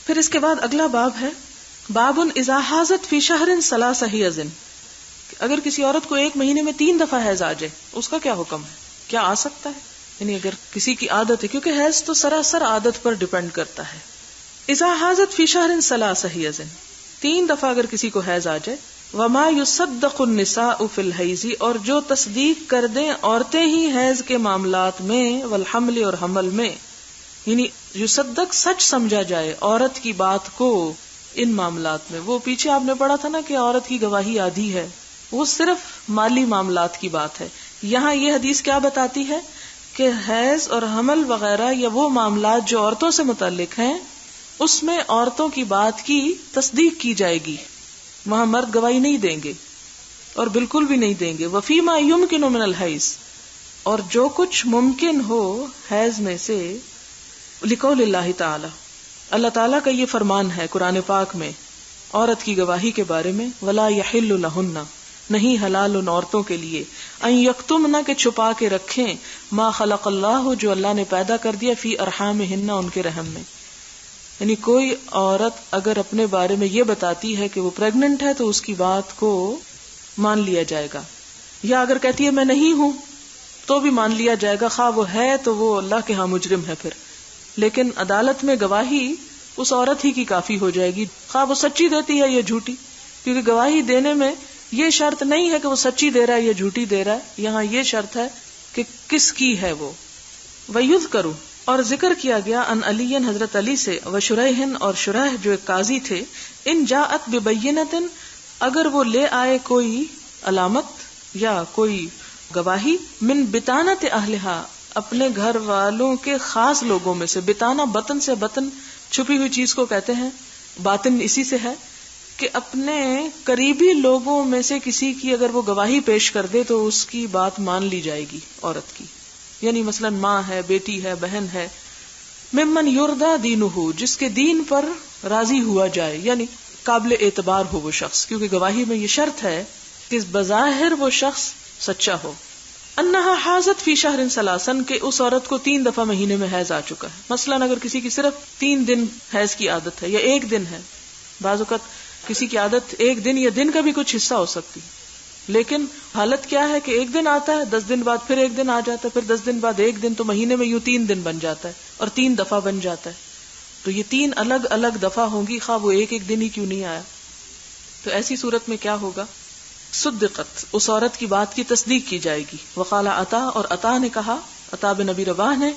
پھر اس کے بعد اگلا باب ہے باب اذا حاضت فی شہر ثلاث حیض، اگر کسی عورت کو ایک مہینے میں 3 دفعہ حیض آ جائے اس کا کیا حکم ہے، کیا آ سکتا ہے؟ یعنی اگر کسی کی عادت ہے، کیونکہ حیض تو سراسر عادت پر ڈیپینڈ کرتا ہے. اذا حاضت فی شہر ثلاث حیض، 3 دفعہ اگر کسی کو حیض آ جائے. وما یصدق النساء فی الحیض، اور جو تصدیق کر دیں عورتیں ہی حیض کے معاملات میں، والحمل اور حمل میں، یعنی یصدق سچ سمجھا جائے عورت کی بات کو ان معاملات میں. وہ پیچھے آپ نے پڑھا تھا نا کہ عورت کی گواہی آدھی ہے، وہ صرف مالی معاملات کی بات ہے. یہاں یہ حدیث کیا بتاتی ہے کہ حیض اور حمل وغیرہ یا وہ معاملات جو عورتوں سے متعلق ہیں اس میں عورتوں کی بات کی تصدیق کی جائے گی، وہاں مرد گواہی نہیں دیں گے اور بالکل بھی نہیں دیں گے. وفیما یمکن من الحیض، اور جو کچھ ممکن ہو حیض میں سے، لقول اللہ تعالی، اللہ تعالیٰ کا یہ فرمان ہے قرآن پاک میں عورت کی گواہی کے بارے میں، ولا یحل لہن، نہیں حلال ان عورتوں کے لیے، ان یکتمن، کہ چھپا کے رکھیں، ما خلق اللہ، جو اللہ نے پیدا کر دیا، فی ارحامہن، ان کے رحم میں. یعنی کوئی عورت اگر اپنے بارے میں یہ بتاتی ہے کہ وہ پریگننٹ ہے تو اس کی بات کو مان لیا جائے گا، یا اگر کہتی ہے میں نہیں ہوں تو بھی مان لیا جائے گا، خواہ وہ ہے تو وہ اللہ کے ہاں مجرم ہے پھر. لیکن عدالت میں گواہی اس عورت ہی کی کافی ہو جائے گی، خواہ وہ سچی دیتی ہے یا جھوٹی، کیونکہ گواہی دینے میں یہ شرط نہیں ہے کہ وہ سچی دے رہا ہے یا جھوٹی دے رہا ہے، یہاں یہ شرط ہے کہ کس کی ہے وہ. وَيُذْكَرُ، اور ذکر کیا گیا، ان علی، حضرت علی سے، وشریح، اور شریح جو ایک قاضی تھے، ان جاءت ببینۃ، اگر وہ لے آئے کوئی علامت یا کوئی گواہی، من بطانۃ اہلہا، اپنے گھر والوں کے خاص لوگوں میں سے. بطانہ بطن سے، بطن چھپی ہوئی چیز کو کہتے ہیں، باطن اسی سے ہے، کہ اپنے قریبی لوگوں میں سے کسی کی اگر وہ گواہی پیش کر دے تو اس کی بات مان لی جائے گی عورت کی. یعنی مثلا ماں ہے، بیٹی ہے، بہن ہے، ممن یرضی دینہ، جس کے دین پر راضی ہوا جائے، یعنی قابل اعتبار ہو وہ شخص، کیونکہ گواہی میں یہ شرط ہے کہ بظاہر وہ شخص سچا ہو. انہا حاضت فی شہر ثلاثا، کہ اس عورت کو 3 دفعہ مہینے میں حیض آ چکا ہے. مثلا اگر کسی کی صرف 3 دن حیض کی عادت ہے یا 1 دن ہے، بعض اوقات کسی کی عادت 1 دن یا دن کا بھی کچھ حصہ ہو سکتی، لیکن حالت کیا ہے کہ 1 دن آتا ہے، 10 دن بعد پھر 1 دن آ جاتا ہے، پھر 10 دن بعد 1 دن، تو مہینے میں یوں 3 دن بن جاتا ہے اور 3 دفعہ بن جاتا ہے. تو یہ 3 الگ الگ دفعہ ہوں گی، خواہ وہ ایک دن ہی کیوں نہیں آیا. تو ایسی صورت میں کیا ہوگا؟ صدقت، اس عورت کی بات کی تصدیق کی جائے گی. وقال عطا، اور عطا نے کہا، عطا بن نبی رباح نے،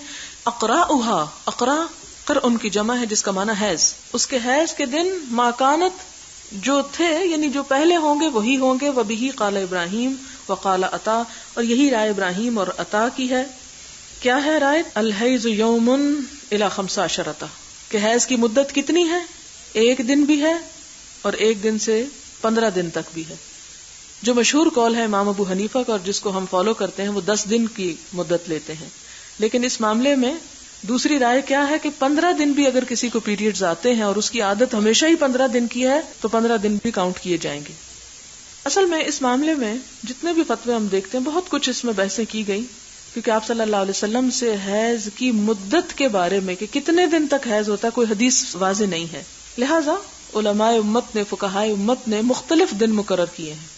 اقراؤہا، اقرا قرء کی جمع ہے جس کا معنی حیض، اس کے حیض کے دن ما کانت، جو تھے یعنی جو پہلے ہوں گے وہی ہوں گے. وبہ قال ابراہیم وقال عطا، اور یہی رائے ابراہیم اور عطا کی ہے. کیا ہے رائے؟ الحیض یوم الی 15، کہ حیض کی مدت کتنی ہے؟ 1 دن بھی ہے اور 1 دن سے 15 دن تک بھی ہے. جو مشہور قول ہے امام ابو حنیفہ کا اور جس کو ہم فالو کرتے ہیں، وہ 10 دن کی مدت لیتے ہیں. لیکن اس معاملے میں دوسری رائے کیا ہے کہ 15 دن بھی اگر کسی کو پیریڈز آتے ہیں اور اس کی عادت ہمیشہ ہی 15 دن کی ہے تو 15 دن بھی کاؤنٹ کیے جائیں گے. اصل میں اس معاملے میں جتنے بھی فتوے ہم دیکھتے ہیں، بہت کچھ اس میں بحثیں کی گئی، کیونکہ آپ صلی اللہ علیہ وسلم سے حیض کی مدت کے بارے میں کہ کتنے دن تک حیض ہوتا ہے کوئی حدیث واضح نہیں ہے. لہٰذا علماء امت نے، فقہاء امت نے مختلف دن مقرر کیے ہیں،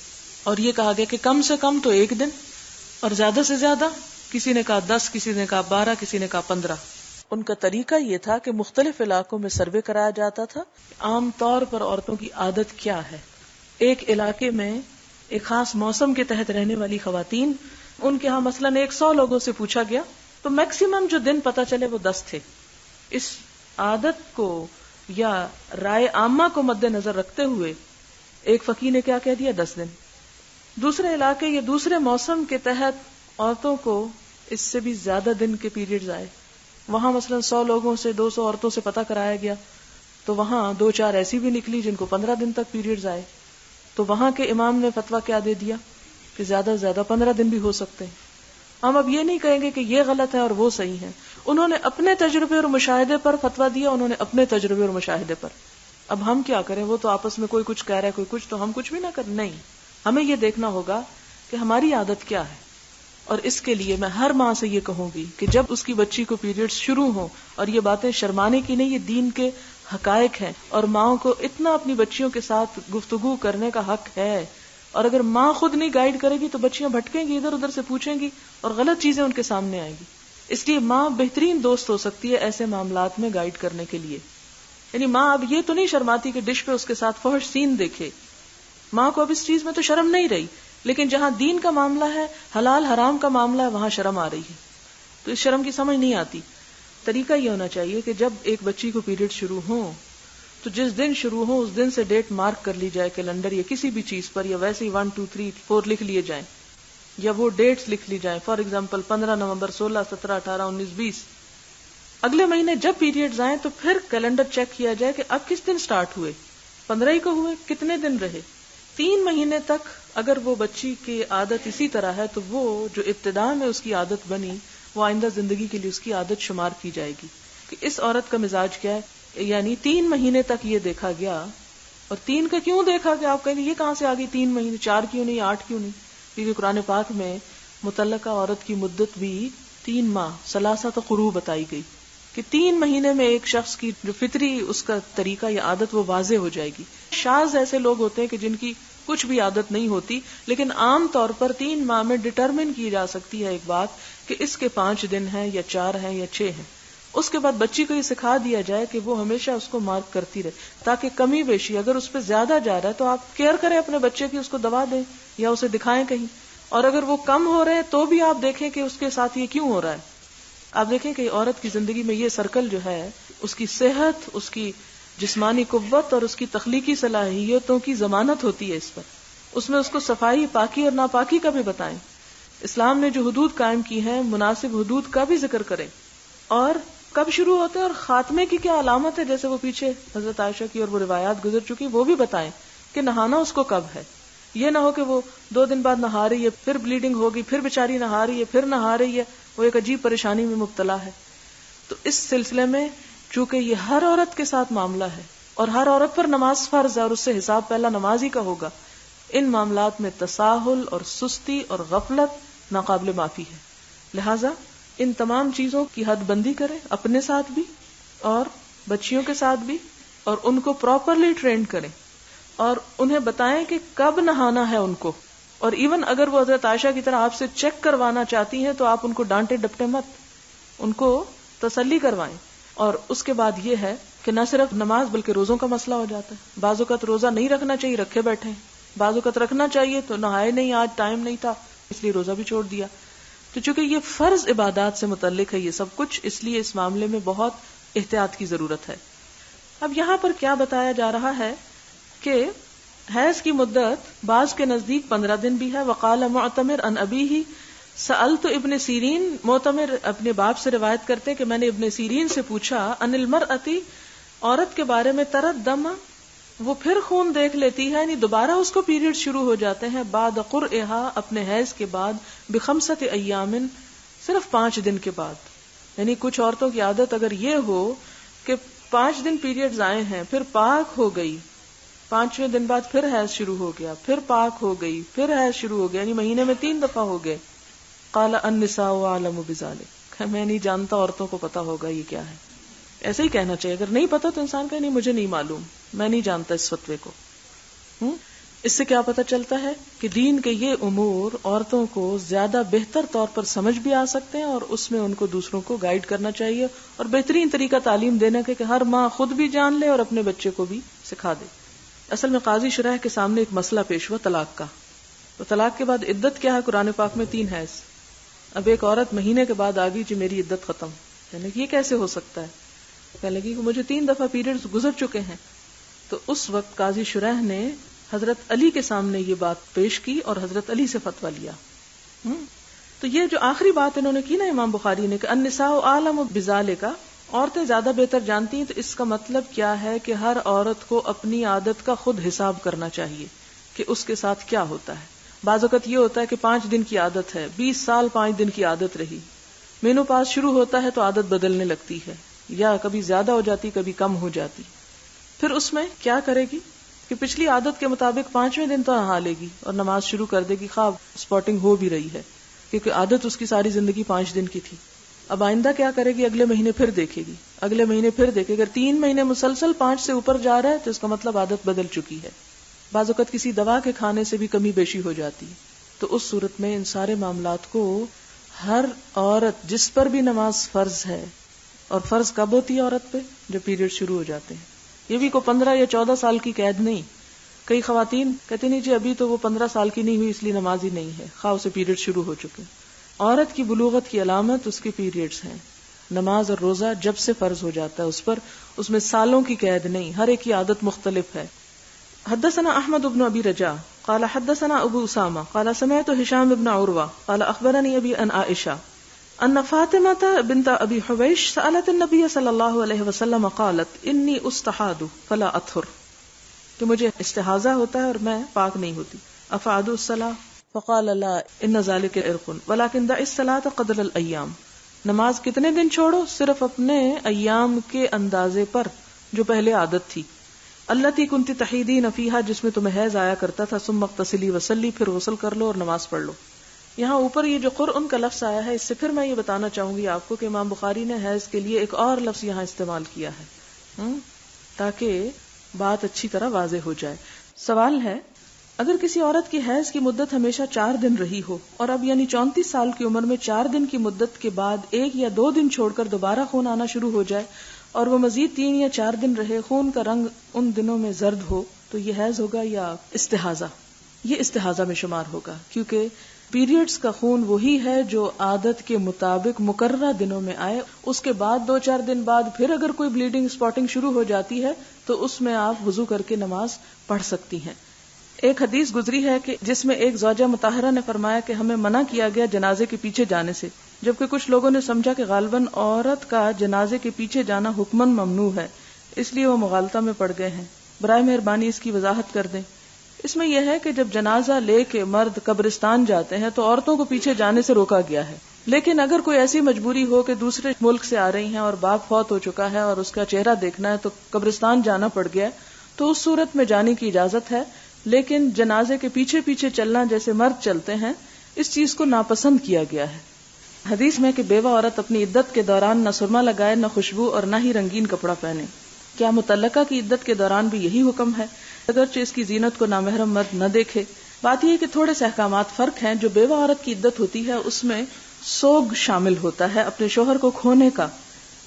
اور یہ کہا گیا کہ کم سے کم تو 1 دن، اور زیادہ سے زیادہ کسی نے کہا 10، کسی نے کہا 12، کسی نے کہا 15. ان کا طریقہ یہ تھا کہ مختلف علاقوں میں سروے کرایا جاتا تھا، عام طور پر عورتوں کی عادت کیا ہے. ایک علاقے میں ایک خاص موسم کے تحت رہنے والی خواتین، ان کے ہاں مثلاً 100 لوگوں سے پوچھا گیا تو میکسیمم جو دن پتا چلے وہ 10 تھے. اس عادت کو یا رائے عامہ کو مد نظر رکھتے ہوئے ایک فقیہ نے کیا کہہ دیا؟ 10 دن. دوسرے علاقے یا دوسرے موسم کے تحت عورتوں کو اس سے بھی زیادہ دن کے پیریڈز آئے. وہاں مثلا 100 لوگوں سے 200 عورتوں سے پتہ کرایا گیا تو وہاں 2-4 ایسی بھی نکلی جن کو 15 دن تک پیریڈز آئے. تو وہاں کے امام نے فتویٰ کیا دے دیا کہ زیادہ سے زیادہ 15 دن بھی ہو سکتے ہیں. ہم اب یہ نہیں کہیں گے کہ یہ غلط ہے اور وہ صحیح ہے. انہوں نے اپنے تجربے اور مشاہدے پر فتویٰ دیا، انہوں نے اپنے تجربے اور مشاہدے پر. اب ہم کیا کریں؟ وہ تو آپس میں کوئی کچھ کہہ رہا ہے، کوئی کچھ، تو ہم کچھ بھی نہ کریں. نہیں، ہمیں یہ دیکھنا ہوگا کہ ہماری عادت کیا ہے. اور اس کے لیے میں ہر ماں سے یہ کہوں گی کہ جب اس کی بچی کو پیریڈز شروع ہوں، اور یہ باتیں شرمانے کی نہیں، یہ دین کے حقائق ہیں، اور ماؤں کو اتنا اپنی بچیوں کے ساتھ گفتگو کرنے کا حق ہے. اور اگر ماں خود نہیں گائیڈ کرے گی تو بچیاں بھٹکیں گی، ادھر ادھر سے پوچھیں گی اور غلط چیزیں ان کے سامنے آئیں گی. اس لیے ماں بہترین دوست ہو سکتی ہے ایسے معاملات میں گائیڈ کرنے کے لیے. یعنی ماں اب یہ تو نہیں شرماتی کہ ڈش پہ اس کے ساتھ فحش سین دیکھے. ماں کو اب اس چیز میں تو شرم نہیں رہی، لیکن جہاں دین کا معاملہ ہے، حلال حرام کا معاملہ ہے، وہاں شرم آ رہی ہے. تو اس شرم کی سمجھ نہیں آتی. طریقہ یہ ہونا چاہیے کہ جب ایک بچی کو پیریڈ شروع ہوں تو جس دن شروع ہو اس دن سے ڈیٹ مارک کر لی جائے کیلنڈر یا کسی بھی چیز پر، یا ویسے ہی 1 2 3 4 لکھ لیے جائیں، یا وہ ڈیٹس لکھ لی جائیں. فار ایگزامپل 15 نومبر 16 17 18 19 20. اگلے مہینے جب پیریڈز آئیں تو پھر کیلنڈر چیک کیا جائے کہ اب کس دن سٹارٹ ہوئے، 15 ہی کو ہوئے، کتنے دن رہے. 3 مہینے تک اگر وہ بچی کی عادت اسی طرح ہے تو وہ جو ابتدا میں اس کی عادت بنی وہ آئندہ زندگی کے لیے اس کی عادت شمار کی جائے گی کہ اس عورت کا مزاج کیا ہے. یعنی 3 مہینے تک یہ دیکھا گیا. اور 3 کا کیوں دیکھا گیا؟ آپ کہیں گے یہ کہاں سے آگئی 3 مہینے، 4 کیوں نہیں، 8 کیوں نہیں؟ کیونکہ قرآن پاک میں مطلقہ عورت کی مدت بھی 3 ماہ ثلاثۃ قروء بتائی گئی کہ 3 مہینے میں ایک شخص کی جو فطری اس کا طریقہ یا عادت وہ واضح ہو جائے گی. شاذ ایسے لوگ ہوتے ہیں کہ جن کی کچھ بھی عادت نہیں ہوتی، لیکن عام طور پر 3 ماہ میں ڈٹرمن کی جا سکتی ہے ایک بات کہ اس کے 5 دن ہیں یا 4 ہیں یا 6 ہیں. اس کے بعد بچی کو یہ سکھا دیا جائے کہ وہ ہمیشہ اس کو مارک کرتی رہے تاکہ کمی بیشی اگر اس پہ زیادہ جا رہا ہے تو آپ کیئر کریں اپنے بچے کی، اس کو دوا دیں یا اسے دکھائیں کہیں. اور اگر وہ کم ہو رہے ہیں تو بھی آپ دیکھیں کہ اس کے ساتھ یہ کیوں ہو رہا ہے. آپ دیکھیں کہ عورت کی زندگی میں یہ سرکل جو ہے اس کی صحت، اس کی جسمانی قوت اور اس کی تخلیقی صلاحیتوں کی ضمانت ہوتی ہے. اس پر اس میں اس کو صفائی، پاکی اور ناپاکی کا بھی بتائیں. اسلام نے جو حدود قائم کی ہیں مناسب حدود کا بھی ذکر کریں، اور کب شروع ہوتے ہیں اور خاتمے کی کیا علامت ہے، جیسے وہ پیچھے حضرت عائشہ کی اور وہ روایات گزر چکی وہ بھی بتائیں کہ نہانا اس کو کب ہے. یہ نہ ہو کہ وہ 2 دن بعد نہا رہی ہے، پھر بلیڈنگ ہوگی، پھر بیچاری نہا رہی ہے، پھر نہا رہی ہے، وہ ایک عجیب پریشانی میں مبتلا ہے. تو اس سلسلے میں چونکہ یہ ہر عورت کے ساتھ معاملہ ہے اور ہر عورت پر نماز فرض ہے اور اس سے حساب پہلا نماز ہی کا ہوگا، ان معاملات میں تساہل اور سستی اور غفلت ناقابل معافی ہے. لہذا ان تمام چیزوں کی حد بندی کریں، اپنے ساتھ بھی اور بچیوں کے ساتھ بھی، اور ان کو پراپرلی ٹرین کریں اور انہیں بتائیں کہ کب نہانا ہے ان کو. اور ایون اگر وہ حضرت عائشہ کی طرح آپ سے چیک کروانا چاہتی ہیں تو آپ ان کو ڈانٹے ڈپٹے مت، ان کو تسلی کروائیں. اور اس کے بعد یہ ہے کہ نہ صرف نماز بلکہ روزوں کا مسئلہ ہو جاتا ہے. بعض اوقات روزہ نہیں رکھنا چاہیے، رکھے بیٹھے ہیں. بعض اوقات رکھنا چاہیے تو نہائے نہیں، آج ٹائم نہیں تھا اس لیے روزہ بھی چھوڑ دیا. تو چونکہ یہ فرض عبادات سے متعلق ہے یہ سب کچھ، اس لیے اس معاملے میں بہت احتیاط کی ضرورت ہے. اب یہاں پر کیا بتایا جا رہا ہے کہ حیض کی مدت بعض کے نزدیک 15 دن بھی ہے. وقال معتمر عن ابیہ سألت ابن سیرین، معتمر اپنے باپ سے روایت کرتے ہیں کہ میں نے ابن سیرین سے پوچھا عن المرأۃ، عورت کے بارے میں، ترد دم، وہ پھر خون دیکھ لیتی ہے، یعنی دوبارہ اس کو پیریڈ شروع ہو جاتے ہیں، بعد قرئہا، اپنے حیض کے بعد، بخمسۃ ایام، صرف 5 دن کے بعد. یعنی کچھ عورتوں کی عادت اگر یہ ہو کہ 5 دن پیریڈز آئے ہیں پھر پاک ہو گئی، 5ویں دن بعد پھر حیض شروع ہو گیا، پھر پاک ہو گئی، پھر حیض شروع ہو گیا، یعنی مہینے میں 3 دفعہ ہو گئے. قال النساء اعلم بذلک، میں نہیں جانتا، عورتوں کو پتا ہوگا یہ کیا ہے. ایسے ہی کہنا چاہیے، اگر نہیں پتا تو انسان کہے نہیں مجھے نہیں معلوم، میں نہیں جانتا اس فتوے کو. اس سے کیا پتا چلتا ہے کہ دین کے یہ امور عورتوں کو زیادہ بہتر طور پر سمجھ بھی آ سکتے ہیں اور اس میں ان کو دوسروں کو گائیڈ کرنا چاہیے اور بہترین طریقہ تعلیم دینا کہ ہر ماں خود بھی جان لے اور اپنے بچے کو بھی سکھا دے. اصل میں قاضی شرح کے سامنے ایک مسئلہ پیش ہوا طلاق کا. تو طلاق کے بعد عدت کیا ہے؟ قرآن پاک میں 3 حیض. اب ایک عورت مہینے کے بعد آ گئی جی میری عدت ختم، یعنی یہ کیسے ہو سکتا ہے؟ کہنے لگی کہ مجھے 3 دفعہ پیریڈز گزر چکے ہیں. تو اس وقت قاضی شرح نے حضرت علی کے سامنے یہ بات پیش کی اور حضرت علی سے فتویٰ لیا. تو یہ جو آخری بات انہوں نے کی نا امام بخاری نے کہ النساء اعلم بذالک، عورتیں زیادہ بہتر جانتی ہیں، تو اس کا مطلب کیا ہے کہ ہر عورت کو اپنی عادت کا خود حساب کرنا چاہیے کہ اس کے ساتھ کیا ہوتا ہے. بعض اوقات یہ ہوتا ہے کہ 5 دن کی عادت ہے، 20 سال 5 دن کی عادت رہی، مینو پاس شروع ہوتا ہے تو عادت بدلنے لگتی ہے، یا کبھی زیادہ ہو جاتی کبھی کم ہو جاتی. پھر اس میں کیا کرے گی کہ پچھلی عادت کے مطابق 5ویں دن تو نہا لے گی اور نماز شروع کر دے گی، خواب اسپاٹنگ ہو بھی رہی ہے کیونکہ عادت اس کی ساری زندگی 5 دن کی تھی. اب آئندہ کیا کرے گی؟ اگلے مہینے پھر دیکھے گی، اگلے مہینے پھر دیکھے گی. اگر 3 مہینے مسلسل 5 سے اوپر جا رہا ہے تو اس کا مطلب عادت بدل چکی ہے. بعض اوقات کسی دوا کے کھانے سے بھی کمی بیشی ہو جاتی ہے. تو اس صورت میں ان سارے معاملات کو ہر عورت جس پر بھی نماز فرض ہے، اور فرض کب ہوتی ہے عورت پہ؟ جب پیریڈ شروع ہو جاتے ہیں. یہ بھی کوئی 15 یا 14 سال کی قید نہیں. کئی خواتین کہتی نہیں جی ابھی تو وہ 15 سال کی نہیں ہوئی اس لیے نماز ہی نہیں ہے، خواہ اسے پیریڈ شروع ہو چکے. عورت کی بلوغت کی علامت اس کے پیریڈز ہیں. نماز اور روزہ جب سے فرض ہو جاتا ہے اس پر، اس میں سالوں کی قید نہیں، ہر ایک کی عادت مختلف ہے. حدثنا احمد بن ابی رجاء قال حدثنا ابو اسامہ قال سمعت هشام بن عروہ قال اخبرني ابي عن عائشہ ان فاطمہ بنت ابی حبیش سألت النبی صلی اللہ علیہ وسلم قالت انی استحاض فلا اطہر، کہ مجھے استحاضہ ہوتا ہے اور میں پاک نہیں ہوتی. افعد الصلاۃ فقال لا ان ذلك عرق ولكن دع الصلاۃ قدر الایام، نماز کتنے دن چھوڑو؟ صرف اپنے ایام کے اندازے پر جو پہلے عادت تھی. التی کنتی تحیدین فیہا، جس میں تمہیں حیض آیا کرتا تھا. ثم اغتسلی وصلی، پھر غسل کر لو اور نماز پڑھ لو. یہاں اوپر یہ جو قرء کا لفظ آیا ہے، اس سے پھر میں یہ بتانا چاہوں گی آپ کو کہ امام بخاری نے حیض کے لیے ایک اور لفظ یہاں استعمال کیا ہے تاکہ بات اچھی طرح واضح ہو جائے. سوال ہے، اگر کسی عورت کی حیض کی مدت ہمیشہ 4 دن رہی ہو اور اب یعنی 34 سال کی عمر میں 4 دن کی مدت کے بعد 1 یا 2 دن چھوڑ کر دوبارہ خون آنا شروع ہو جائے اور وہ مزید 3 یا 4 دن رہے، خون کا رنگ ان دنوں میں زرد ہو، تو یہ حیض ہوگا یا استحاضہ؟ یہ استحاضہ میں شمار ہوگا، کیونکہ پیریڈز کا خون وہی ہے جو عادت کے مطابق مقررہ دنوں میں آئے. اس کے بعد 2-4 دن بعد پھر اگر کوئی بلیڈنگ اسپاٹنگ شروع ہو جاتی ہے تو اس میں آپ وضو کر کے نماز پڑھ سکتی ہیں. ایک حدیث گزری ہے کہ جس میں ایک زوجہ مطہرہ نے فرمایا کہ ہمیں منع کیا گیا جنازے کے پیچھے جانے سے، جبکہ کچھ لوگوں نے سمجھا کہ غالباً عورت کا جنازے کے پیچھے جانا حکماً ممنوع ہے، اس لیے وہ مغالطہ میں پڑ گئے ہیں. برائے مہربانی اس کی وضاحت کر دیں. اس میں یہ ہے کہ جب جنازہ لے کے مرد قبرستان جاتے ہیں تو عورتوں کو پیچھے جانے سے روکا گیا ہے، لیکن اگر کوئی ایسی مجبوری ہو کہ دوسرے ملک سے آ رہی ہیں اور باپ فوت ہو چکا ہے اور اس کا چہرہ دیکھنا ہے تو قبرستان جانا پڑ گیا تو اس صورت میں جانے کی اجازت ہے. لیکن جنازے کے پیچھے پیچھے چلنا جیسے مرد چلتے ہیں، اس چیز کو ناپسند کیا گیا ہے. حدیث میں کہ بیوہ عورت اپنی عدت کے دوران نہ سرما لگائے، نہ خوشبو اور نہ ہی رنگین کپڑا پہنے. کیا مطلقہ کی عدت کے دوران بھی یہی حکم ہے اگرچہ اس کی زینت کو نامحرم مرد نہ دیکھے؟ بات یہ کہ تھوڑے سے احکامات فرق ہیں. جو بیوہ عورت کی عدت ہوتی ہے اس میں سوگ شامل ہوتا ہے اپنے شوہر کو کھونے کا،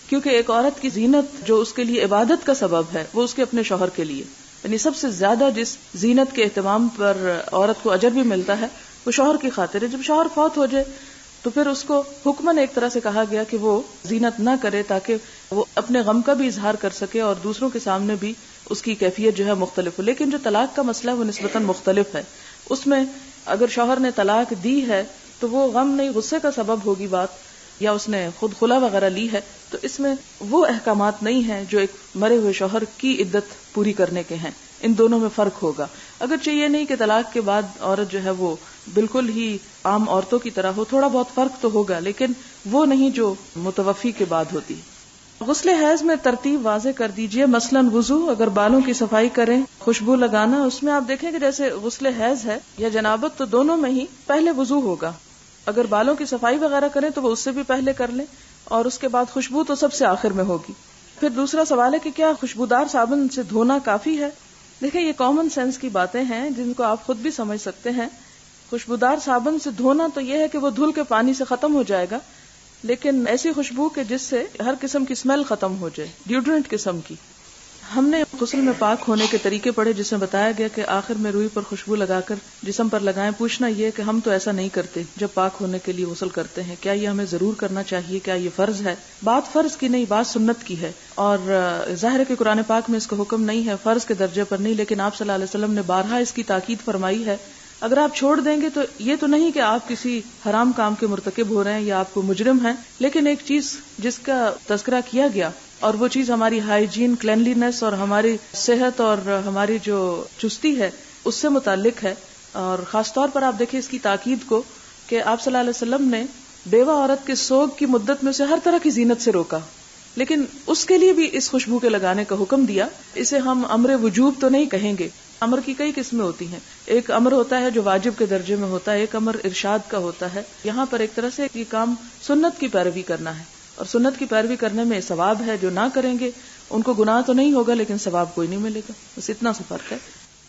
کیونکہ ایک عورت کی زینت جو اس کے لیے عبادت کا سبب ہے وہ اس کے اپنے شوہر کے لیے، یعنی سب سے زیادہ جس زینت کے اہتمام پر عورت کو اجر بھی ملتا ہے وہ شوہر کی خاطر ہے. جب شوہر فوت ہو جائے تو پھر اس کو حکماً ایک طرح سے کہا گیا کہ وہ زینت نہ کرے تاکہ وہ اپنے غم کا بھی اظہار کر سکے اور دوسروں کے سامنے بھی اس کی کیفیت جو ہے مختلف ہو. لیکن جو طلاق کا مسئلہ ہے وہ نسبتاً مختلف ہے. اس میں اگر شوہر نے طلاق دی ہے تو وہ غم نہیں غصے کا سبب ہوگی بات، یا اس نے خود خلا وغیرہ لی ہے، تو اس میں وہ احکامات نہیں ہیں جو ایک مرے ہوئے شوہر کی عدت پوری کرنے کے ہیں. ان دونوں میں فرق ہوگا. اگرچہ یہ نہیں کہ طلاق کے بعد عورت جو ہے وہ بالکل ہی عام عورتوں کی طرح ہو، تھوڑا بہت فرق تو ہوگا لیکن وہ نہیں جو متوفی کے بعد ہوتی. غسل حیض میں ترتیب واضح کر دیجئے. مثلاً وضو، اگر بالوں کی صفائی کریں، خوشبو لگانا، اس میں آپ دیکھیں کہ جیسے غسل حیض ہے یا جنابت تو دونوں میں ہی پہلے وضو ہوگا. اگر بالوں کی صفائی وغیرہ کریں تو وہ اس سے بھی پہلے کر لیں، اور اس کے بعد خوشبو تو سب سے آخر میں ہوگی. پھر دوسرا سوال ہے کہ کیا خوشبودار صابن سے دھونا کافی ہے؟ دیکھیں یہ کامن سینس کی باتیں ہیں جن کو آپ خود بھی سمجھ سکتے ہیں. خوشبودار صابن سے دھونا تو یہ ہے کہ وہ دھل کے پانی سے ختم ہو جائے گا، لیکن ایسی خوشبو کہ جس سے ہر قسم کی اسمیل ختم ہو جائے، ڈیوڈرنٹ قسم کی. ہم نے غسل میں پاک ہونے کے طریقے پڑھے جس میں بتایا گیا کہ آخر میں روئی پر خوشبو لگا کر جسم پر لگائیں. پوچھنا یہ کہ ہم تو ایسا نہیں کرتے جب پاک ہونے کے لیے غسل کرتے ہیں. کیا یہ ہمیں ضرور کرنا چاہیے؟ کیا یہ فرض ہے؟ بات فرض کی نہیں، بات سنت کی ہے. اور ظاہر ہے کہ قرآن پاک میں اس کا حکم نہیں ہے، فرض کے درجے پر نہیں، لیکن آپ صلی اللہ علیہ وسلم نے بارہا اس کی تاکید فرمائی ہے. اگر آپ چھوڑ دیں گے تو یہ تو نہیں کہ آپ کسی حرام کام کے مرتکب ہو رہے ہیں یا آپ کو مجرم ہیں، لیکن ایک چیز جس کا تذکرہ کیا گیا اور وہ چیز ہماری ہائیجین، کلینلینس اور ہماری صحت اور ہماری جو چستی ہے اس سے متعلق ہے. اور خاص طور پر آپ دیکھیں اس کی تاکید کو کہ آپ صلی اللہ علیہ وسلم نے بیوہ عورت کے سوگ کی مدت میں اسے ہر طرح کی زینت سے روکا، لیکن اس کے لیے بھی اس خوشبو کے لگانے کا حکم دیا. اسے ہم امر وجوب تو نہیں کہیں گے، امر کی کئی قسمیں ہوتی ہیں. ایک امر ہوتا ہے جو واجب کے درجے میں ہوتا ہے, ایک امر ارشاد کا ہوتا ہے. یہاں پر ایک طرح سے یہ کام سنت کی پیروی کرنا ہے, اور سنت کی پیروی کرنے میں ثواب ہے. جو نہ کریں گے ان کو گناہ تو نہیں ہوگا لیکن ثواب کوئی نہیں ملے گا, بس اتنا سا فرق ہے.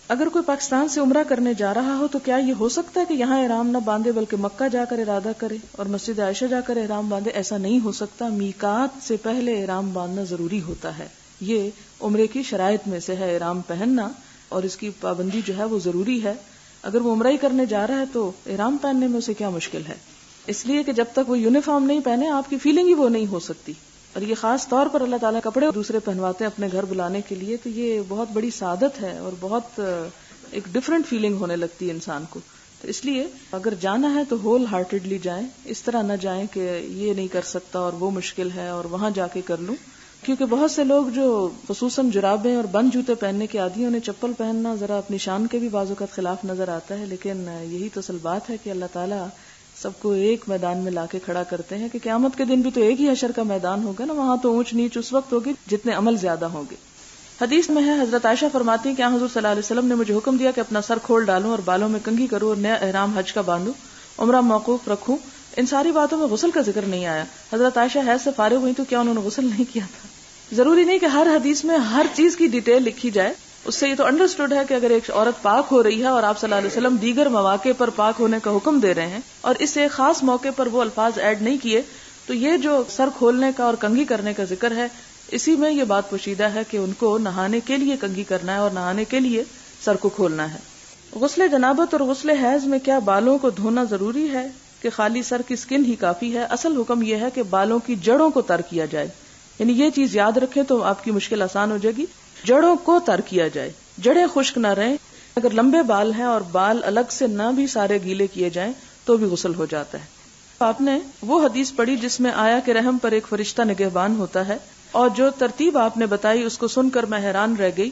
اگر کوئی پاکستان سے عمرہ کرنے جا رہا ہو تو کیا یہ ہو سکتا ہے کہ یہاں احرام نہ باندھے بلکہ مکہ جا کر ارادہ کرے اور مسجد عائشہ جا کر احرام باندھے؟ ایسا نہیں ہو سکتا. میقات سے پہلے احرام باندھنا ضروری ہوتا ہے. یہ عمرے کی شرائط میں سے ہے احرام پہننا, اور اس کی پابندی جو ہے وہ ضروری ہے. اگر وہ عمرہ ہی کرنے جا رہا ہے تو احرام پہننے میں اسے کیا مشکل ہے؟ اس لیے کہ جب تک وہ یونیفارم نہیں پہنے آپ کی فیلنگ ہی وہ نہیں ہو سکتی. اور یہ خاص طور پر اللہ تعالیٰ کپڑے دوسرے پہنواتے ہیں اپنے گھر بلانے کے لیے, تو یہ بہت بڑی سعادت ہے اور بہت ایک ڈفرینٹ فیلنگ ہونے لگتی ہے انسان کو. تو اس لیے اگر جانا ہے تو ہول ہارٹیڈلی جائیں, اس طرح نہ جائیں کہ یہ نہیں کر سکتا اور وہ مشکل ہے اور وہاں جا کے کر لوں. کیونکہ بہت سے لوگ جو خصوصاً جرابیں اور بند جوتے پہننے کے عادی ہیں, انہیں چپل پہننا ذرا اپنی شان کے بھی بعض اوقات خلاف نظر آتا ہے. لیکن یہی تو اصل بات ہے کہ اللہ تعالیٰ سب کو ایک میدان میں لا کے کھڑا کرتے ہیں کہ قیامت کے دن بھی تو ایک ہی حشر کا میدان ہوگا نا, وہاں تو اونچ نیچ اس وقت ہوگی جتنے عمل زیادہ ہوں گے. حدیث میں ہے, حضرت عائشہ فرماتی ہیں کہ حضور صلی اللہ علیہ وسلم نے مجھے حکم دیا کہ اپنا سر کھول ڈالوں اور بالوں میں کنگھی کروں اور نیا احرام حج کا باندھوں, عمرہ موقوف رکھوں. ان ساری باتوں میں غسل کا ذکر نہیں آیا. حضرت عائشہ حیض سے فارغ ہوئی تو کیا انہوں نے غسل نہیں کیا تھا؟ ضروری نہیں کہ ہر حدیث میں ہر چیز کی ڈیٹیل لکھی جائے. اس سے یہ تو انڈرسٹوڈ ہے کہ اگر ایک عورت پاک ہو رہی ہے اور آپ صلی اللہ علیہ وسلم دیگر مواقع پر پاک ہونے کا حکم دے رہے ہیں اور اس سے خاص موقع پر وہ الفاظ ایڈ نہیں کیے, تو یہ جو سر کھولنے کا اور کنگھی کرنے کا ذکر ہے اسی میں یہ بات پوشیدہ ہے کہ ان کو نہانے کے لیے کنگھی کرنا ہے اور نہانے کے لیے سر کو کھولنا ہے. غسل جنابت اور غسل حیض میں کیا بالوں کو دھونا ضروری ہے کہ خالی سر کی سکن ہی کافی ہے؟ اصل حکم یہ ہے کہ بالوں کی جڑوں کو تر کیا جائے. یعنی یہ چیز یاد رکھیں تو آپ کی مشکل آسان ہو جائے گی. جڑوں کو تر کیا جائے, جڑیں خشک نہ رہیں. اگر لمبے بال ہیں اور بال الگ سے نہ بھی سارے گیلے کیے جائیں تو بھی غسل ہو جاتا ہے. آپ نے وہ حدیث پڑھی جس میں آیا کہ رحم پر ایک فرشتہ نگہبان ہوتا ہے, اور جو ترتیب آپ نے بتائی اس کو سن کر میں حیران رہ گئی.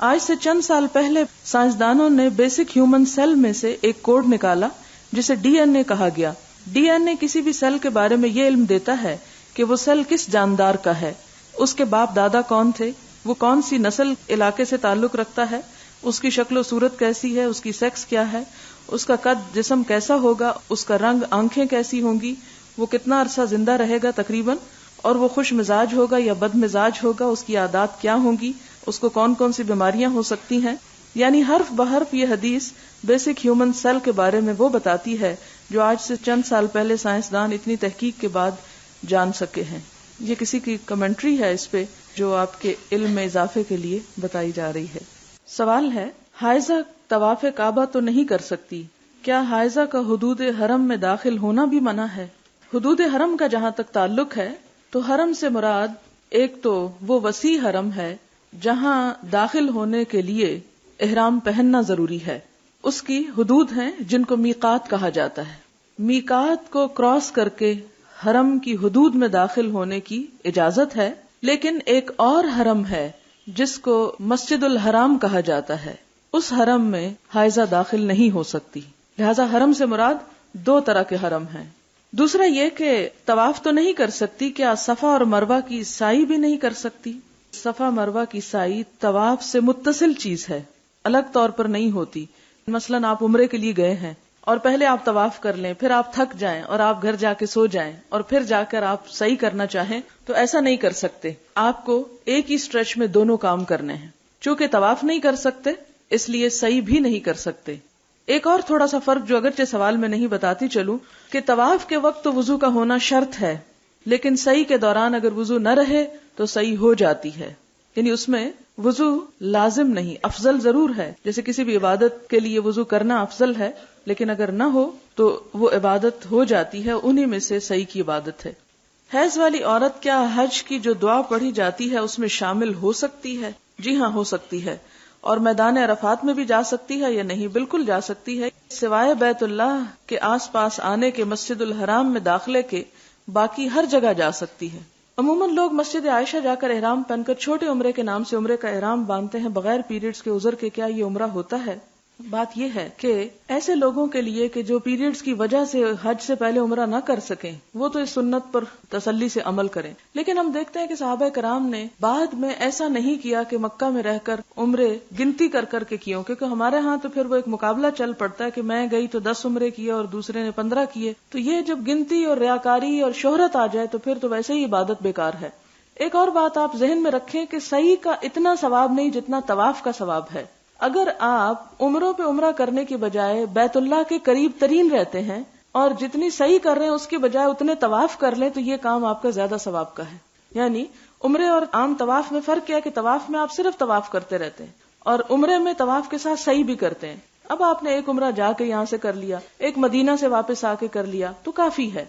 آج سے چند سال پہلے سائنسدانوں نے بیسک ہیومن سیل میں سے ایک کوڈ نکالا جسے ڈی این اے کہا گیا. ڈی این اے کسی بھی سیل کے بارے میں یہ علم دیتا ہے کہ وہ سیل کس جاندار کا ہے, اس کے باپ دادا کون تھے, وہ کون سی نسل علاقے سے تعلق رکھتا ہے, اس کی شکل و صورت کیسی ہے, اس کی سیکس کیا ہے, اس کا قد جسم کیسا ہوگا, اس کا رنگ, آنکھیں کیسی ہوں گی, وہ کتنا عرصہ زندہ رہے گا تقریباً, اور وہ خوش مزاج ہوگا یا بد مزاج ہوگا, اس کی عادات کیا ہوں گی, اس کو کون کون سی بیماریاں ہو سکتی ہیں. یعنی حرف بحرف یہ حدیث بیسک ہیومن سیل کے بارے میں وہ بتاتی ہے جو آج سے چند سال پہلے سائنسدان اتنی تحقیق کے بعد جان سکے ہیں. یہ کسی کی کمنٹری ہے اس پہ جو آپ کے علم میں اضافے کے لیے بتائی جا رہی ہے. سوال ہے, حائضہ طواف کعبہ تو نہیں کر سکتی, کیا حائضہ کا حدود حرم میں داخل ہونا بھی منع ہے؟ حدود حرم کا جہاں تک تعلق ہے تو حرم سے مراد ایک تو وہ وسیع حرم ہے جہاں داخل ہونے کے لیے احرام پہننا ضروری ہے. اس کی حدود ہیں جن کو میقات کہا جاتا ہے. میقات کو کراس کر کے حرم کی حدود میں داخل ہونے کی اجازت ہے, لیکن ایک اور حرم ہے جس کو مسجد الحرام کہا جاتا ہے, اس حرم میں حائضہ داخل نہیں ہو سکتی. لہذا حرم سے مراد دو طرح کے حرم ہیں. دوسرا یہ کہ طواف تو نہیں کر سکتی, کیا صفا اور مروہ کی سعی بھی نہیں کر سکتی؟ صفا مروہ کی سعی طواف سے متصل چیز ہے, الگ طور پر نہیں ہوتی. مثلاً آپ عمرے کے لیے گئے ہیں اور پہلے آپ طواف کر لیں, پھر آپ تھک جائیں اور آپ گھر جا کے سو جائیں اور پھر جا کر آپ سعی کرنا چاہیں تو ایسا نہیں کر سکتے. آپ کو ایک ہی اسٹریچ میں دونوں کام کرنے ہیں. چونکہ طواف نہیں کر سکتے اس لیے سعی بھی نہیں کر سکتے. ایک اور تھوڑا سا فرق جو اگرچہ سوال میں نہیں بتاتی چلوں کہ طواف کے وقت تو وضو کا ہونا شرط ہے, لیکن سعی کے دوران اگر وضو نہ رہے تو سعی ہو جاتی ہے. یعنی اس میں وضو لازم نہیں, افضل ضرور ہے. جیسے کسی بھی عبادت کے لیے وضو کرنا افضل ہے, لیکن اگر نہ ہو تو وہ عبادت ہو جاتی ہے. انہی میں سے سعی کی عبادت ہے. حیض والی عورت کیا حج کی جو دعا پڑھی جاتی ہے اس میں شامل ہو سکتی ہے؟ جی ہاں, ہو سکتی ہے. اور میدان عرفات میں بھی جا سکتی ہے یا نہیں؟ بالکل جا سکتی ہے. سوائے بیت اللہ کے آس پاس آنے کے مسجد الحرام میں داخلے کے باقی ہر جگہ جا سکتی ہے. عموماً لوگ مسجد عائشہ جا کر احرام پہن کر چھوٹے عمرے کے نام سے عمرے کا احرام باندھتے ہیں بغیر پیریڈز کے عذر کے. کیا یہ عمرہ ہوتا ہے؟ بات یہ ہے کہ ایسے لوگوں کے لیے کہ جو پیریڈز کی وجہ سے حج سے پہلے عمرہ نہ کر سکیں، وہ تو اس سنت پر تسلی سے عمل کریں. لیکن ہم دیکھتے ہیں کہ صحابہ کرام نے بعد میں ایسا نہیں کیا کہ مکہ میں رہ کر عمرے گنتی کر کر کے کیوں، کیونکہ ہمارے ہاں تو پھر وہ ایک مقابلہ چل پڑتا ہے کہ میں گئی تو 10 عمرے کیے اور دوسرے نے 15 کیے. تو یہ جب گنتی اور ریاکاری اور شہرت آ جائے تو پھر تو ویسے ہی عبادت بیکار ہے. ایک اور بات آپ ذہن میں رکھیں کہ سعی کا اتنا ثواب نہیں جتنا طواف کا ثواب ہے. اگر آپ عمروں پہ عمرہ کرنے کی بجائے بیت اللہ کے قریب ترین رہتے ہیں اور جتنی سعی کر رہے ہیں اس کے بجائے اتنے طواف کر لیں تو یہ کام آپ کا زیادہ ثواب کا ہے. یعنی عمرے اور عام طواف میں فرق کیا ہے کہ طواف میں آپ صرف طواف کرتے رہتے ہیں اور عمرے میں طواف کے ساتھ سعی بھی کرتے ہیں. اب آپ نے ایک عمرہ جا کے یہاں سے کر لیا، ایک مدینہ سے واپس آ کے کر لیا تو کافی ہے.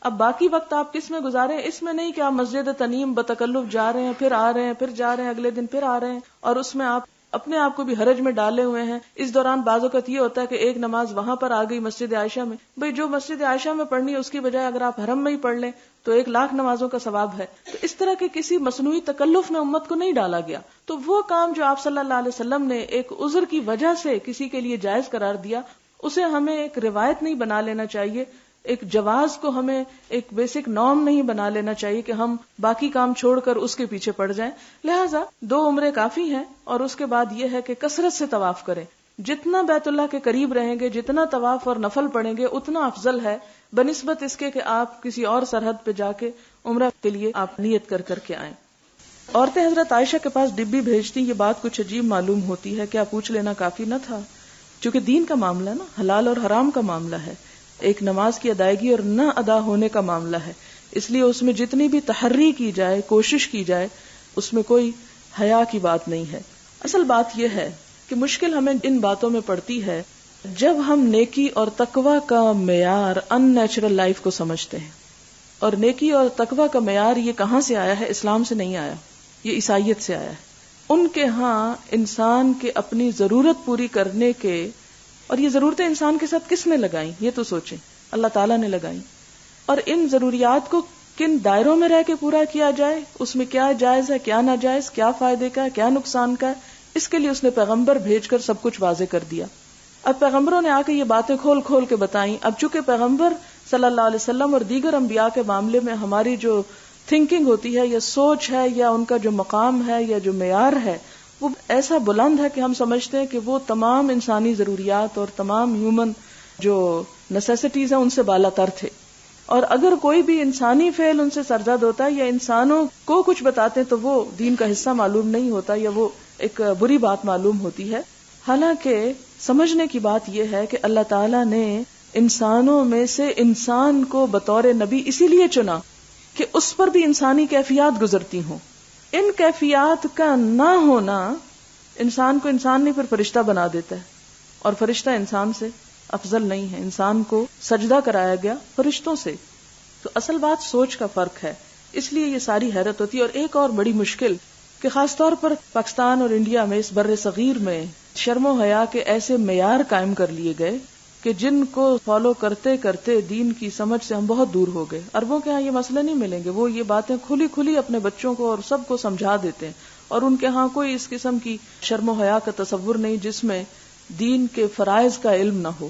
اب باقی وقت آپ کس میں گزارے؟ اس میں نہیں کہ آپ مسجد تنیم بتکلف جا رہے ہیں، پھر آ رہے ہیں، پھر جا رہے ہیں، اگلے دن پھر آ رہے ہیں، اور اس میں آپ اپنے آپ کو بھی حرج میں ڈالے ہوئے ہیں. اس دوران بعض اوقات یہ ہوتا ہے کہ ایک نماز وہاں پر آ گئی مسجد عائشہ میں، بھئی جو مسجد عائشہ میں پڑھنی ہے اس کی بجائے اگر آپ حرم میں ہی پڑھ لیں تو 1,00,000 نمازوں کا ثواب ہے. تو اس طرح کے کسی مصنوعی تکلف میں امت کو نہیں ڈالا گیا. تو وہ کام جو آپ صلی اللہ علیہ وسلم نے ایک عذر کی وجہ سے کسی کے لیے جائز قرار دیا، اسے ہمیں ایک روایت نہیں بنا لینا چاہیے، ایک جواز کو ہمیں ایک بیسک نارم نہیں بنا لینا چاہیے کہ ہم باقی کام چھوڑ کر اس کے پیچھے پڑ جائیں. لہٰذا 2 عمرے کافی ہیں، اور اس کے بعد یہ ہے کہ کثرت سے طواف کریں. جتنا بیت اللہ کے قریب رہیں گے، جتنا طواف اور نفل پڑھیں گے اتنا افضل ہے بنسبت اس کے کہ آپ کسی اور سرحد پہ جا کے عمرہ کے لیے آپ نیت کر کر کے آئیں. عورتیں حضرت عائشہ کے پاس ڈبی بھیجتی، یہ بات کچھ عجیب معلوم ہوتی ہے. کیا پوچھ لینا کافی نہ تھا؟ چونکہ دین کا معاملہ نا، حلال اور حرام کا معاملہ ہے، ایک نماز کی ادائیگی اور نہ ادا ہونے کا معاملہ ہے. اس لیے اس میں جتنی بھی تحری کی جائے، کوشش کی جائے، اس میں کوئی حیا کی بات نہیں ہے. اصل بات یہ ہے کہ مشکل ہمیں ان باتوں میں پڑتی ہے جب ہم نیکی اور تقوی کا معیار ان نیچرل لائف کو سمجھتے ہیں. اور نیکی اور تقوی کا معیار یہ کہاں سے آیا ہے؟ اسلام سے نہیں آیا، یہ عیسائیت سے آیا ہے. ان کے ہاں انسان کے اپنی ضرورت پوری کرنے کے، اور یہ ضرورتیں انسان کے ساتھ کس نے لگائیں؟ یہ تو سوچیں، اللہ تعالیٰ نے لگائیں. اور ان ضروریات کو کن دائروں میں رہ کے پورا کیا جائے، اس میں کیا جائز ہے، کیا ناجائز، کیا فائدے کا ہے، کیا نقصان کا ہے، اس کے لیے اس نے پیغمبر بھیج کر سب کچھ واضح کر دیا. اب پیغمبروں نے آ کے یہ باتیں کھول کھول کے بتائیں. اب چونکہ پیغمبر صلی اللہ علیہ وسلم اور دیگر انبیاء کے معاملے میں ہماری جو تھنکنگ ہوتی ہے یا سوچ ہے یا ان کا جو مقام ہے یا جو معیار ہے وہ ایسا بلند ہے کہ ہم سمجھتے ہیں کہ وہ تمام انسانی ضروریات اور تمام ہیومن جو نیسیسٹیز ہیں ان سے بالا تر تھے. اور اگر کوئی بھی انسانی فعل ان سے سرزد ہوتا ہے یا انسانوں کو کچھ بتاتے ہیں تو وہ دین کا حصہ معلوم نہیں ہوتا یا وہ ایک بری بات معلوم ہوتی ہے. حالانکہ سمجھنے کی بات یہ ہے کہ اللہ تعالیٰ نے انسانوں میں سے انسان کو بطور نبی اسی لیے چنا کہ اس پر بھی انسانی کیفیات گزرتی ہوں. ان کیفیات کا نہ ہونا انسان کو انسان نہیں پھر فرشتہ بنا دیتا ہے، اور فرشتہ انسان سے افضل نہیں ہے. انسان کو سجدہ کرایا گیا فرشتوں سے. تو اصل بات سوچ کا فرق ہے، اس لیے یہ ساری حیرت ہوتی ہے. اور ایک اور بڑی مشکل کہ خاص طور پر پاکستان اور انڈیا میں، اس بر صغیر میں شرم و حیا کے ایسے معیار قائم کر لیے گئے کہ جن کو فالو کرتے کرتے دین کی سمجھ سے ہم بہت دور ہو گئے. عربوں کے ہاں یہ مسئلے نہیں ملیں گے، وہ یہ باتیں کھلی کھلی اپنے بچوں کو اور سب کو سمجھا دیتے ہیں، اور ان کے ہاں کوئی اس قسم کی شرم و حیا کا تصور نہیں جس میں دین کے فرائض کا علم نہ ہو.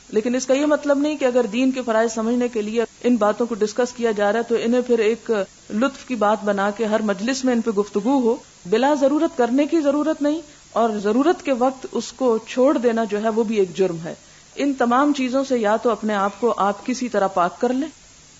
لیکن اس کا یہ مطلب نہیں کہ اگر دین کے فرائض سمجھنے کے لیے ان باتوں کو ڈسکس کیا جا رہا ہے تو انہیں پھر ایک لطف کی بات بنا کے ہر مجلس میں ان پہ گفتگو ہو. بلا ضرورت کرنے کی ضرورت نہیں، اور ضرورت کے وقت اس کو چھوڑ دینا جو ہے وہ بھی ایک جرم ہے. ان تمام چیزوں سے یا تو اپنے آپ کو آپ کسی طرح پاک کر لیں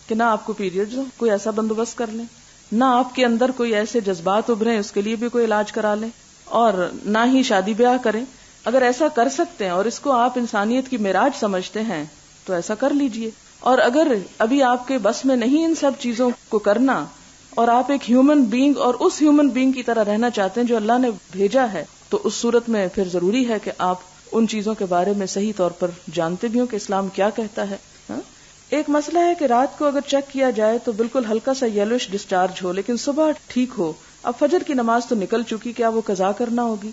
کہ نہ آپ کو پیریڈز ہو، کوئی ایسا بندوبست کر لیں، نہ آپ کے اندر کوئی ایسے جذبات ابھریں اس کے لیے بھی کوئی علاج کرا لیں، اور نہ ہی شادی بیاہ کریں. اگر ایسا کر سکتے ہیں اور اس کو آپ انسانیت کی معراج سمجھتے ہیں تو ایسا کر لیجئے. اور اگر ابھی آپ کے بس میں نہیں ان سب چیزوں کو کرنا اور آپ ایک ہیومن بینگ اور اس ہیومن بینگ کی طرح رہنا چاہتے ہیں جو اللہ نے بھیجا ہے، تو اس صورت میں پھر ضروری ہے کہ آپ ان چیزوں کے بارے میں صحیح طور پر جانتے بھی ہوں کہ اسلام کیا کہتا ہے. ایک مسئلہ ہے کہ رات کو اگر چیک کیا جائے تو بالکل ہلکا سا یلوش ڈسچارج ہو لیکن صبح ٹھیک ہو. اب فجر کی نماز تو نکل چکی، کیا وہ قضا کرنا ہوگی؟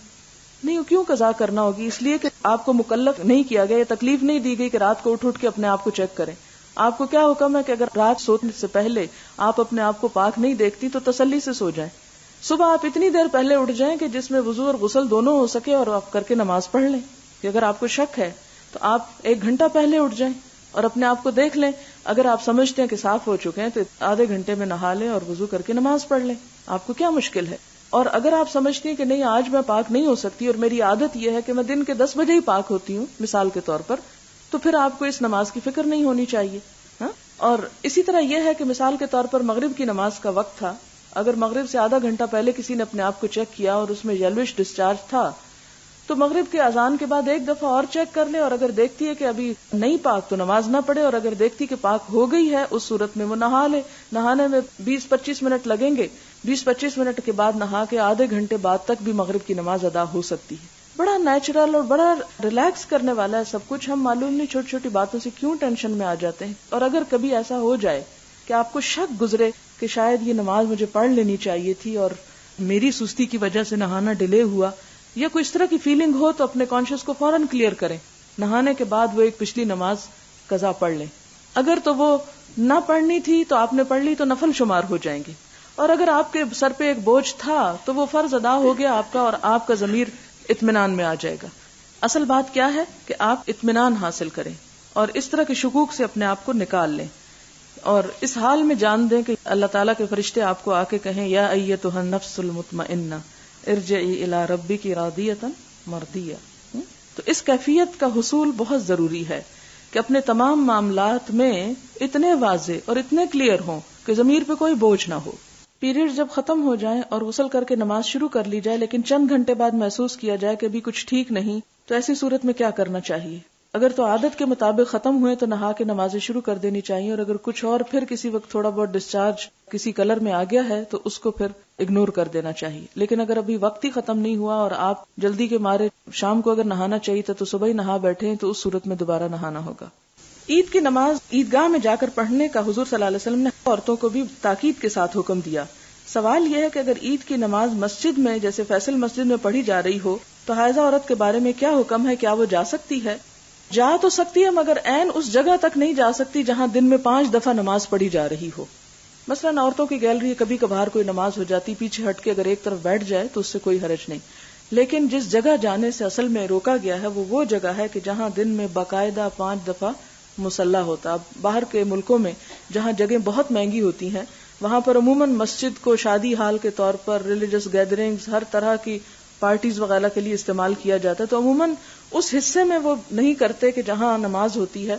نہیں. کیوں قضا کرنا ہوگی؟ اس لیے کہ آپ کو مکلف نہیں کیا گیا، یہ تکلیف نہیں دی گئی کہ رات کو اٹھ کے اپنے آپ کو چیک کریں. آپ کو کیا حکم ہے کہ اگر رات سونے سے پہلے آپ اپنے آپ کو پاک نہیں دیکھتی تو تسلی سے سو جائیں. صبح آپ اتنی دیر پہلے اٹھ جائیں کہ جس میں وضو اور غسل دونوں ہو سکے اور آپ کر کے نماز پڑھ لیں. کہ اگر آپ کو شک ہے تو آپ 1 گھنٹہ پہلے اٹھ جائیں اور اپنے آپ کو دیکھ لیں. اگر آپ سمجھتے ہیں کہ صاف ہو چکے ہیں تو آدھے گھنٹے میں نہا لیں اور وضو کر کے نماز پڑھ لیں. آپ کو کیا مشکل ہے؟ اور اگر آپ سمجھتی ہیں کہ نہیں آج میں پاک نہیں ہو سکتی اور میری عادت یہ ہے کہ میں دن کے 10 بجے ہی پاک ہوتی ہوں مثال کے طور پر, تو پھر آپ کو اس نماز کی فکر نہیں ہونی چاہیے. ہاں, اور اسی طرح یہ ہے کہ مثال کے طور پر مغرب کی نماز کا وقت تھا, اگر مغرب سے آدھا گھنٹہ پہلے کسی نے اپنے آپ کو چیک کیا اور اس میں یلوش ڈسچارج تھا تو مغرب کے اذان کے بعد 1 دفعہ اور چیک کر لے, اور اگر دیکھتی ہے کہ ابھی نہیں پاک تو نماز نہ پڑھے, اور اگر دیکھتی کہ پاک ہو گئی ہے اس صورت میں وہ نہا لے. نہانے میں 20-25 منٹ لگیں گے, 20-25 منٹ کے بعد نہا کے آدھے گھنٹے بعد تک بھی مغرب کی نماز ادا ہو سکتی ہے. بڑا نیچرل اور بڑا ریلیکس کرنے والا ہے سب کچھ. ہم معلوم نہیں چھوٹی چھوٹی باتوں سے کیوں ٹینشن میں آ جاتے ہیں. اور اگر کبھی ایسا ہو جائے کہ آپ کو شک گزرے کہ شاید یہ نماز مجھے پڑھ لینی چاہیے تھی اور میری سستی کی وجہ سے نہانا ڈیلے ہوا, یا کوئی اس طرح کی فیلنگ ہو, تو اپنے کانشیس کو فوراً کلیئر کریں. نہانے کے بعد وہ ایک پچھلی نماز قضا پڑھ لیں. اگر تو وہ نہ پڑھنی تھی تو آپ نے پڑھ لی تو نفل شمار ہو جائیں گے, اور اگر آپ کے سر پہ ایک بوجھ تھا تو وہ فرض ادا ہو گیا آپ کا, اور آپ کا ضمیر اطمینان میں آ جائے گا. اصل بات کیا ہے کہ آپ اطمینان حاصل کریں اور اس طرح کے شکوک سے اپنے آپ کو نکال لیں, اور اس حال میں جان دیں کہ اللہ تعالیٰ کے فرشتے آپ کو آ کے کہیں یا ایتھا النفس المطمئنہ ارجعی الی ربک راضیۃ مرضیہ. تو اس کیفیت کا حصول بہت ضروری ہے کہ اپنے تمام معاملات میں اتنے واضح اور اتنے کلیئر ہوں کہ ضمیر پہ کوئی بوجھ نہ ہو. پیریڈ جب ختم ہو جائیں اور غسل کر کے نماز شروع کر لی جائے لیکن چند گھنٹے بعد محسوس کیا جائے کہ ابھی کچھ ٹھیک نہیں, تو ایسی صورت میں کیا کرنا چاہیے؟ اگر تو عادت کے مطابق ختم ہوئے تو نہا کے نمازیں شروع کر دینی چاہیے, اور اگر کچھ اور پھر کسی وقت تھوڑا بہت ڈسچارج کسی کلر میں آ گیا ہے تو اس کو پھر اگنور کر دینا چاہیے. لیکن اگر ابھی وقت ہی ختم نہیں ہوا اور آپ جلدی کے مارے شام کو اگر نہانا چاہیے تو صبح ہی نہا بیٹھے تو اس صورت میں دوبارہ نہانا ہوگا. عید کی نماز عیدگاہ میں جا کر پڑھنے کا حضور صلی اللہ علیہ وسلم نے عورتوں کو بھی تاکید کے ساتھ حکم دیا. سوال یہ ہے کہ اگر عید کی نماز مسجد میں جیسے فیصل مسجد میں پڑھی جا رہی ہو تو حائضہ عورت کے بارے میں کیا حکم ہے؟ کیا وہ جا سکتی ہے؟ جا تو سکتی ہے مگر عین اس جگہ تک نہیں جا سکتی جہاں دن میں 5 دفعہ نماز پڑھی جا رہی ہو. مثلا عورتوں کی گیلری کبھی کبھار کوئی نماز ہو جاتی, پیچھے ہٹ کے اگر ایک طرف بیٹھ جائے تو اس سے کوئی حرج نہیں, لیکن جس جگہ جانے سے اصل میں روکا گیا ہے وہ جگہ ہے کہ جہاں دن میں باقاعدہ 5 دفعہ مصلی ہوتا. اب باہر کے ملکوں میں جہاں جگہیں بہت مہنگی ہوتی ہیں وہاں پر عموماً مسجد کو شادی ہال کے طور پر, ریلیجس گیدرنگز, ہر طرح کی پارٹیز وغیرہ کے لیے استعمال کیا جاتا ہے. تو عموماً اس حصے میں وہ نہیں کرتے کہ جہاں نماز ہوتی ہے.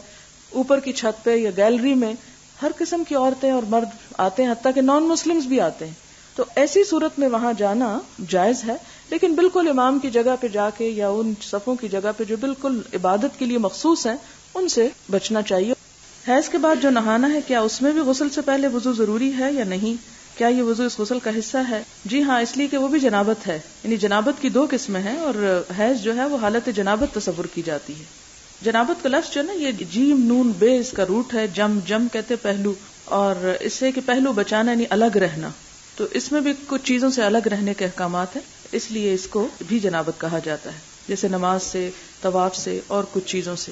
اوپر کی چھت پہ یا گیلری میں ہر قسم کی عورتیں اور مرد آتے ہیں, حتیٰ کہ نان مسلمز بھی آتے ہیں. تو ایسی صورت میں وہاں جانا جائز ہے, لیکن بالکل امام کی جگہ پہ جا کے یا ان صفوں کی جگہ پہ جو بالکل عبادت کے لیے مخصوص ہیں ان سے بچنا چاہیے. حیض کے بعد جو نہانا ہے کیا اس میں بھی غسل سے پہلے وضو ضروری ہے یا نہیں؟ کیا یہ وضو اس غسل کا حصہ ہے؟ جی ہاں, اس لیے کہ وہ بھی جنابت ہے. یعنی جنابت کی 2 قسمیں ہیں اور حیض جو ہے وہ حالت جنابت تصور کی جاتی ہے. جنابت کا لفظ جو ہے نا یہ جیم نون بے اس کا روٹ ہے. جم کہتے پہلو, اور اس سے کہ پہلو بچانا یعنی الگ رہنا, تو اس میں بھی کچھ چیزوں سے الگ رہنے کے احکامات ہیں, اس لیے اس کو بھی جنابت کہا جاتا ہے, جیسے نماز سے, طواف سے اور کچھ چیزوں سے.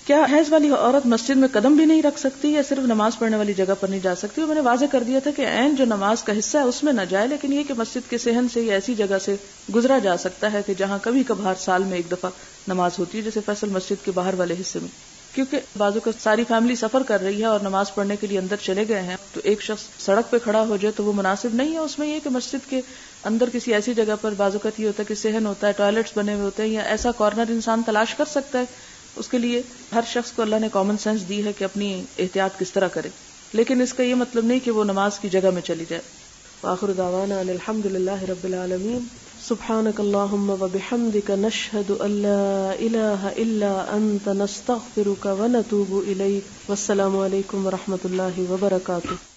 کیا حیض والی عورت مسجد میں قدم بھی نہیں رکھ سکتی یا صرف نماز پڑھنے والی جگہ پر نہیں جا سکتی؟ میں نے واضح کر دیا تھا کہ عین جو نماز کا حصہ ہے اس میں نہ جائے, لیکن یہ کہ مسجد کے صحن سے یا ایسی جگہ سے گزرا جا سکتا ہے کہ جہاں کبھی کبھار سال میں 1 دفعہ نماز ہوتی ہے, جیسے فیصل مسجد کے باہر والے حصے میں. کیونکہ بازو کا ساری فیملی سفر کر رہی ہے اور نماز پڑھنے کے لیے اندر چلے گئے ہیں, تو ایک شخص سڑک پہ کھڑا ہو جائے تو وہ مناسب نہیں ہے. اس میں یہ کہ مسجد کے اندر کسی ایسی جگہ پر بازو کا یہ ہوتا ہے کہ صحن ہوتا ہے, ٹوائلٹس بنے ہوئے ہوتے ہیں, یا ایسا کارنر انسان تلاش کر سکتا ہے. اس کے لیے ہر شخص کو اللہ نے کامن سینس دی ہے کہ اپنی احتیاط کس طرح کرے, لیکن اس کا یہ مطلب نہیں کہ وہ نماز کی جگہ میں چلی جائے. وآخر دعوانا ان الحمد للہ رب العالمین. سبحانک اللہم وبحمدک نشہد ان لا الہ الا انت نستغفرک ونتوب الیک. والسلام علیکم ورحمۃ اللہ وبرکاتہ.